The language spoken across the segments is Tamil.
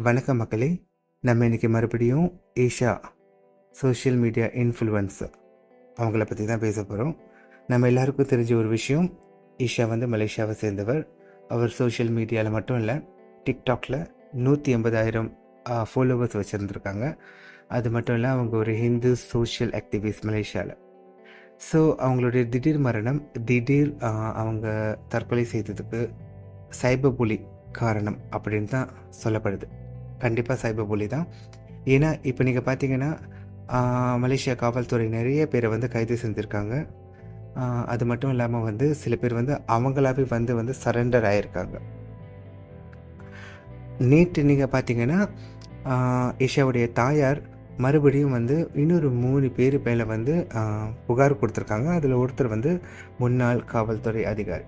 வணக்கம் மக்களே. நம்ம இன்றைக்கி மறுபடியும் ஈஷா சோஷியல் மீடியா இன்ஃப்ளூயன்ஸர் அவங்கள பற்றி தான் பேச போகிறோம். நம்ம எல்லாருக்கும் தெரிஞ்ச ஒரு விஷயம், ஈஷா வந்து மலேசியாவை சேர்ந்தவர். அவர் சோஷியல் மீடியாவில் மட்டும் இல்லை, டிக்டாக்ல 180,000 ஃபாலோவர்ஸ் வச்சுருந்துருக்காங்க. அது மட்டும் இல்லை, அவங்க ஒரு ஹிந்து சோஷியல் ஆக்டிவிஸ்ட் மலேசியாவில். ஸோ அவங்களுடைய திடீர் மரணம், அவங்க தற்கொலை செய்ததுக்கு சைபர் புலி காரணம் அப்படின்னு தான் சொல்லப்படுது. கண்டிப்பாக சைபர் புலி தான். ஏன்னா இப்போ நீங்கள் பார்த்தீங்கன்னா மலேசியா காவல்துறை நிறைய பேரை வந்து கைது செஞ்சுருக்காங்க. அது மட்டும் இல்லாமல் வந்து சில பேர் வந்து அவங்களாவே வந்து சரண்டர் ஆகியிருக்காங்க. நேற்று நீங்கள் பார்த்தீங்கன்னா ஈஷாவுடைய தாயார் மறுபடியும் வந்து இன்னொரு 3 பேர் மேலே வந்து புகார் கொடுத்துருக்காங்க. அதில் ஒருத்தர் வந்து முன்னாள் காவல்துறை அதிகாரி.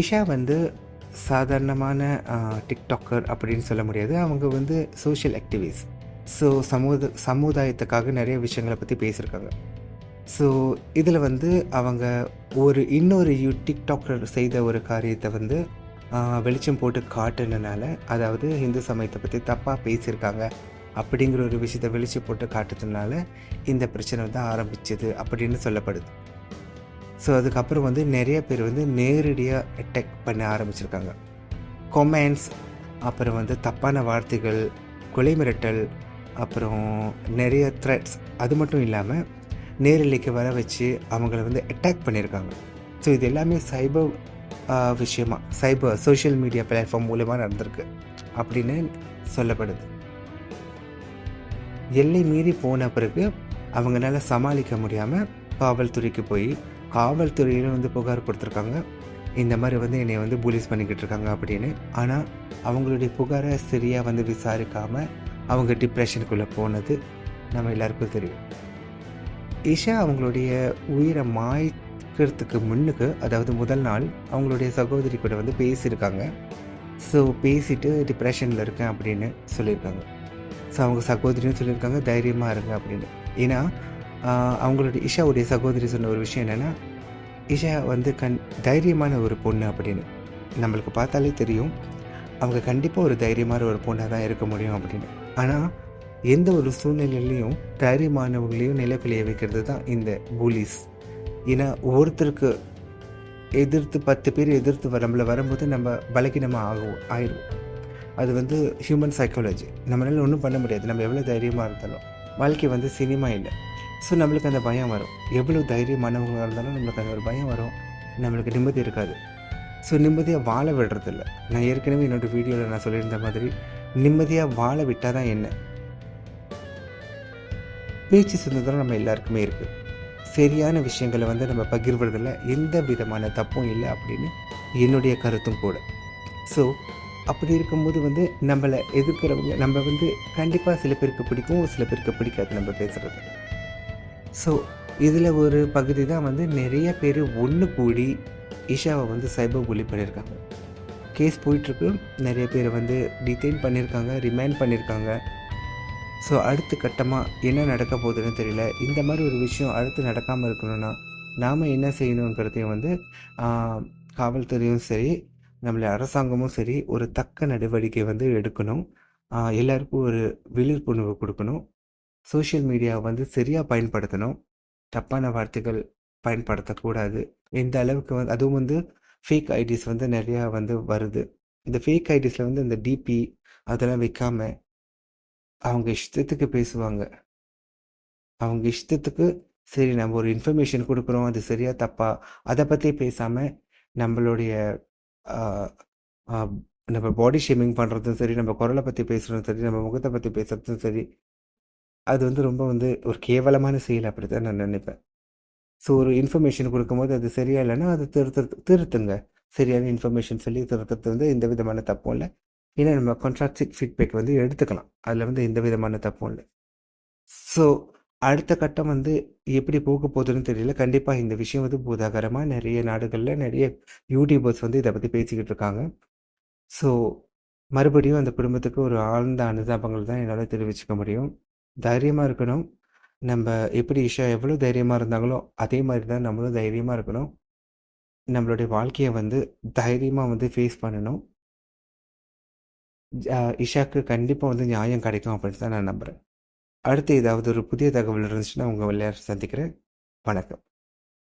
ஈஷா வந்து சாதாரணமான டிக்டாக்கர் அப்படின்னு சொல்ல முடியாது. அவங்க வந்து சோஷியல் ஆக்டிவிஸ்ட். ஸோ சமுதாயத்துக்காக நிறைய விஷயங்களை பற்றி பேசியிருக்காங்க. ஸோ இதில் வந்து அவங்க இன்னொரு டிக்டாக்கர் செய்த ஒரு காரியத்தை வந்து வெளிச்சம் போட்டு காட்டுனனால, அதாவது இந்து சமயத்தை பற்றி தப்பாக பேசியிருக்காங்க அப்படிங்கிற ஒரு விஷயத்தை வெளிச்சம் போட்டு காட்டுறதுனால இந்த பிரச்சனை வந்து ஆரம்பிச்சது அப்படின்னு சொல்லப்படுது. ஸோ அதுக்கப்புறம் வந்து நிறைய பேர் வந்து நேரடியாக அட்டாக் பண்ண ஆரம்பிச்சிருக்காங்க. கொமெண்ட்ஸ், அப்புறம் வந்து தப்பான வார்த்தைகள், கொலை மிரட்டல், அப்புறம் நிறைய த்ரெட்ஸ், அது மட்டும் இல்லாமல் நேரலைக்கு வர வச்சு அவங்கள வந்து அட்டாக் பண்ணியிருக்காங்க. ஸோ இது எல்லாமே சைபர் சோஷியல் மீடியா பிளாட்ஃபார்ம் மூலமாக நடந்திருக்கு அப்படின்னு சொல்லப்படுது. எல்லை மீறி போன பிறகு அவங்களால சமாளிக்க முடியாமல் காவல்துறைக்கு போய் காவல்துறையிலும் வந்து புகார் கொடுத்துருக்காங்க. இந்த மாதிரி வந்து என்னை வந்து போலீஸ் பண்ணிக்கிட்டு இருக்காங்க அப்படின்னு. ஆனால் அவங்களுடைய புகாரை சரியாக வந்து விசாரிக்காமல் அவங்க டிப்ரெஷனுக்குள்ளே போனது நம்ம எல்லாருக்கும் தெரியும். ஈஷா அவங்களுடைய உயிரை மாய்க்கிறதுக்கு முன்னுக்கு, அதாவது முதல் நாள் அவங்களுடைய சகோதரி கூட வந்து பேசியிருக்காங்க. ஸோ பேசிட்டு டிப்ரெஷனில் இருக்கேன் அப்படின்னு சொல்லியிருக்காங்க. ஸோ அவங்க சகோதரியும் சொல்லியிருக்காங்க தைரியமாக இருங்க அப்படின்னு. ஏன்னா அவங்களுடைய ஈஷாவுடைய சகோதரி சொன்ன ஒரு விஷயம் என்னென்னா, ஈஷா வந்து தைரியமான ஒரு பொண்ணு அப்படின்னு. நம்மளுக்கு பார்த்தாலே தெரியும் அவங்க கண்டிப்பாக ஒரு தைரியமான ஒரு பொண்ணாக தான் இருக்க முடியும் அப்படின்னு. ஆனால் எந்த ஒரு சூழ்நிலையிலையும் தைரியமானவங்களையும் நிலைப்பிலைய வைக்கிறது தான் இந்த போலீஸ். ஏன்னா ஒருத்தருக்கு எதிர்த்து 10 பேர் எதிர்த்து நம்மளை வரும்போது நம்ம பலகீனமாக ஆயிடுவோம். அது வந்து ஹியூமன் சைக்காலஜி. நம்மளால ஒன்றும் பண்ண முடியாது. நம்ம எவ்வளோ தைரியமாக இருந்தாலும் வாழ்க்கை வந்து சினிமா இல்லை. ஸோ நம்மளுக்கு அந்த பயம் வரும். எவ்வளோ தைரியமானவங்களாக இருந்தாலும் நம்மளுக்கு அந்த ஒரு பயம் வரும். நம்மளுக்கு நிம்மதி இருக்காது. ஸோ நிம்மதியாக வாழ விடுறதில்ல. நான் ஏற்கனவே என்னோடய வீடியோவில் நான் சொல்லியிருந்த மாதிரி, நிம்மதியாக வாழ விட்டால் தான் என்ன, பேச்சு சுதந்திரம் நம்ம எல்லாருக்குமே இருக்குது. சரியான விஷயங்களை வந்து நம்ம பகிர்வதில் எந்த விதமான தப்பும் இல்லை அப்படின்னு என்னுடைய கருத்தும் கூட. ஸோ அப்படி இருக்கும்போது வந்து நம்மளை எதிர்க்கிறவங்க நம்ம வந்து கண்டிப்பாக சில பேருக்கு பிடிக்கும், சில பேருக்கு பிடிக்காது நம்ம பேசுகிறது. ஸோ இதில் ஒரு பகுதி தான் வந்து நிறைய பேர் ஒன்று கூடி ஈஷாவை வந்து சைபர் புலி பண்ணியிருக்காங்க. கேஸ் போயிட்டுருக்கு. நிறைய பேர் வந்து டிடெயின் பண்ணியிருக்காங்க, ரிமைண்ட் பண்ணியிருக்காங்க. ஸோ அடுத்த கட்டமாக என்ன நடக்க போகுதுன்னு தெரியல. இந்த மாதிரி ஒரு விஷயம் அடுத்து நடக்காமல் இருக்கணும்னா நாம் என்ன செய்யணுங்கிறதையும் வந்து காவல்துறையும் சரி, நம்மளை அரசாங்கமும் சரி ஒரு தக்க நடவடிக்கை வந்து எடுக்கணும். எல்லாருக்கும் ஒரு விழிப்புணர்வு கொடுக்கணும். சோஷியல் மீடியாவை வந்து சரியாக பயன்படுத்தணும். தப்பான வார்த்தைகள் பயன்படுத்தக்கூடாது. இந்த அளவுக்கு வந்து அதுவும் வந்து ஃபேக் ஐடிஸ் வந்து நிறையா வந்து வருது. இந்த ஃபேக் ஐடிஸில் வந்து இந்த டிபி அதெல்லாம் வைக்காமல் அவங்க இஷ்டத்துக்கு பேசுவாங்க. அவங்க இஷ்டத்துக்கு சரி நம்ம ஒரு இன்ஃபர்மேஷன் கொடுக்குறோம், அது சரியா தப்பா அதை பற்றி பேசாமல் நம்மளுடைய நம்ம பாடி ஷேமிங் பண்ணுறதும் சரி, நம்ம குரலை பற்றி பேசுகிறதும் சரி, நம்ம முகத்தை பற்றி பேசுகிறதும் சரி, அது வந்து ரொம்ப வந்து ஒரு கேவலமான செயல் அப்படி தான் நான் நினைப்பேன். ஸோ ஒரு இன்ஃபர்மேஷன் கொடுக்கும்போது அது சரியா இல்லைன்னா அது திருத்துங்க. சரியான இன்ஃபர்மேஷன் சொல்லி திருத்துறது வந்து எந்த விதமான தப்பும் இல்லை. ஏன்னா நம்ம கான்ட்ராக்டிக் ஃபீட்பேக் வந்து எடுத்துக்கலாம். அதில் வந்து எந்த விதமான தப்பும் இல்லை. ஸோ அடுத்த கட்டம் வந்து எப்படி போக போகுதுன்னு தெரியல. கண்டிப்பாக இந்த விஷயம் வந்து பூதாகரமாக நிறைய நாடுகளில் நிறைய யூடியூபர்ஸ் வந்து இதை பற்றி பேசிக்கிட்டு இருக்காங்க. ஸோ மறுபடியும் அந்த குடும்பத்துக்கு ஒரு ஆழ்ந்த அனுதாபங்கள் தான் என்னால் தெரிவிச்சுக்க முடியும். தைரியமாக இருக்கணும். நம்ம எப்படி ஈஷா எவ்வளோ தைரியமாக இருந்தாங்களோ அதே மாதிரி தான் நம்மளும் தைரியமாக இருக்கணும். நம்மளுடைய வாழ்க்கையை வந்து தைரியமாக வந்து ஃபேஸ் பண்ணணும். இஷாக்கு கண்டிப்பாக வந்து நியாயம் கிடைக்கும் அப்படின்னு தான் நான் நம்புகிறேன். அடுத்து ஏதாவது ஒரு புதிய தகவல் இருந்துச்சுன்னா உங்கள் எல்லாரும் சந்திக்கிறேன். வணக்கம்.